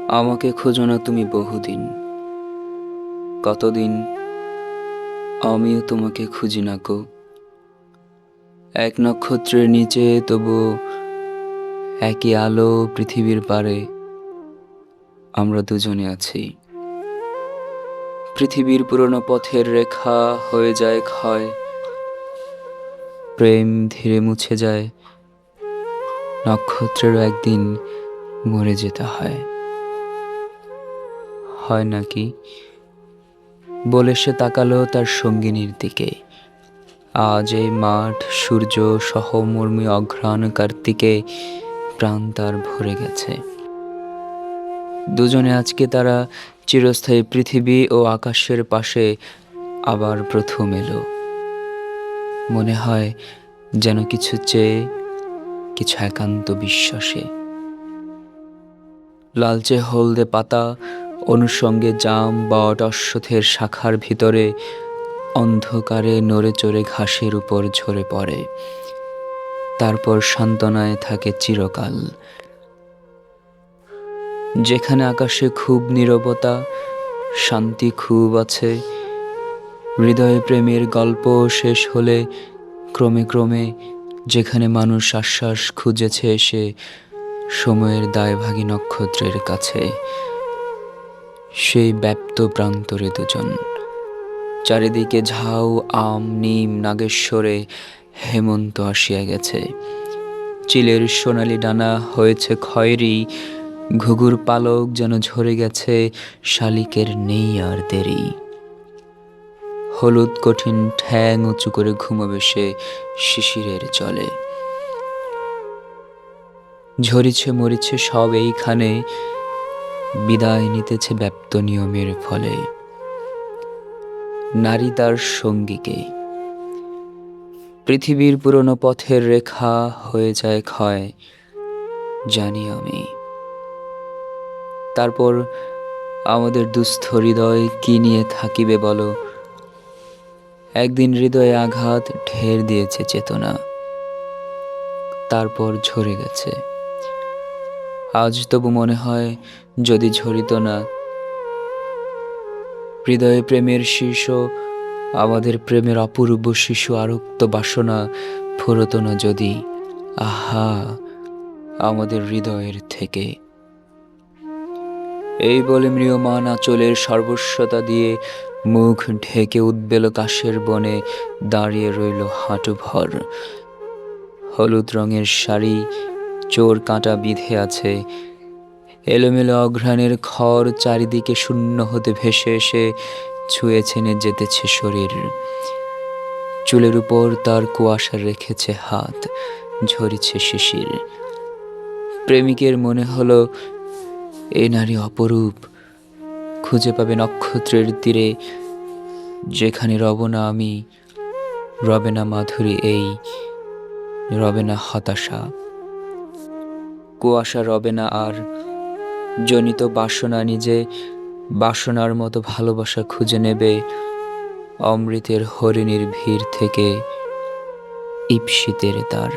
আমাকে খোঁজো না তুমি বহুদিন, কতদিন আমিও তোমাকে খুঁজি না গো। এক নক্ষত্রের নিচে তবু একই আলো পৃথিবীর পারে আমরা দুজনে আছি। পৃথিবীর পুরনো পথের রেখা হয়ে যায় ক্ষয়, প্রেম ধীরে মুছে যায়, নক্ষত্রেরও একদিন মরে যেতে হয়। হয় নাকি? বলে সে তাকালো তার সঙ্গিনীর দিকে। আজ এই মাঠ, সূর্য, সহমর্মী অঘ্রাণ কার্তিকে প্রাণ তার ভরে গেছে। দুজনে আজকে তারা চিরস্থায়ী পৃথিবী ও আকাশের পাশে আবার প্রথম এলো। মনে হয় যেন কিছু চেয়ে, কিছু একান্ত বিশ্বাসে। লালচে হলদে পাতা, অনুষঙ্গে জাম, বট, অশ্বত্থের শাখার ভিতরে অন্ধকারে নড়ে চড়ে ঘাসের উপর ঝরে পড়ে। তারপর সান্ত্বনায় থাকে চিরকাল। যেখানে আকাশে খুব নীরবতা, শান্তি খুব আছে। হৃদয়ে প্রেমের গল্প শেষ হলে ক্রমে ক্রমে যেখানে মানুষ আশ্বাস খুঁজেছে এসে সময়ের দায়ভাগী নক্ষত্রের কাছে, সেই ব্যাপ্ত প্রান্তরে দুজন। চারিদিকে ঝাউ, আম, নিম, নাগেশ্বরে হেমন্ত আসিয়া গেছে। চিলের সোনালি ডানা হয়েছে খয়েরি, ঘুঘুর পালক যেন ঝরে গেছে, শালিকের নেই আর দেরি। হলুদ কঠিন ঠ্যাং উঁচু করে ঘুমোবে সে শিশিরের জলে। ঝরিছে মরিছে সব এইখানে, বিদায় নিতেছে ব্যাপ্ত নিয়মের ফলে। নারী তার সঙ্গীকে। পৃথিবীর পুরনো পথের রেখা হয়ে যায় ক্ষয়, জানি আমি। তারপর আমাদের দুস্থ হৃদয় কি নিয়ে থাকিবে বলো। একদিন হৃদয়ে আঘাত ঢের দিয়েছে চেতনা, তারপর ঝরে গেছে। আজ তবু মনে হয় যদি ঝরিত না। হৃদয়ে প্রেমের শীর্ষ, আমাদের প্রেমের অপূর্ব শিশু আরক্ত বাসনা ফুরত না যদি, আহা, আমাদের হৃদয়ের থেকে। এই বলে ম্রিয়মান আঁচলের সর্বস্বতা দিয়ে মুখ ঢেকে উদ্বেল কাশের বনে দাঁড়িয়ে রইল হাঁটু ভর। হলুদ রঙের শাড়ি চোর কাঁটা বিঁধে আছে, এলোমেলো অঘ্রাণের খড় চারিদিকে শূন্য হতে ভেসে এসে ছুঁয়েছে নে যেতেছে শরীর। চুলের উপর তার কুয়াশা রেখেছে হাত, ঝরিছে শিশির। প্রেমিকের মনে হলো এ নারী অপরূপ, খুঁজে পাবে নক্ষত্রের তীরে। যেখানে রব না আমি, রবে না মাধুরী এই, রবে না হতাশা। কুয়াশা রবে না আর, জনিত বাসনা নিজে বাসনার মতো ভালোবাসা খুঁজে নেবে অমৃতের হরিণীর ভিড় থেকে ঈপ্সিতের তার।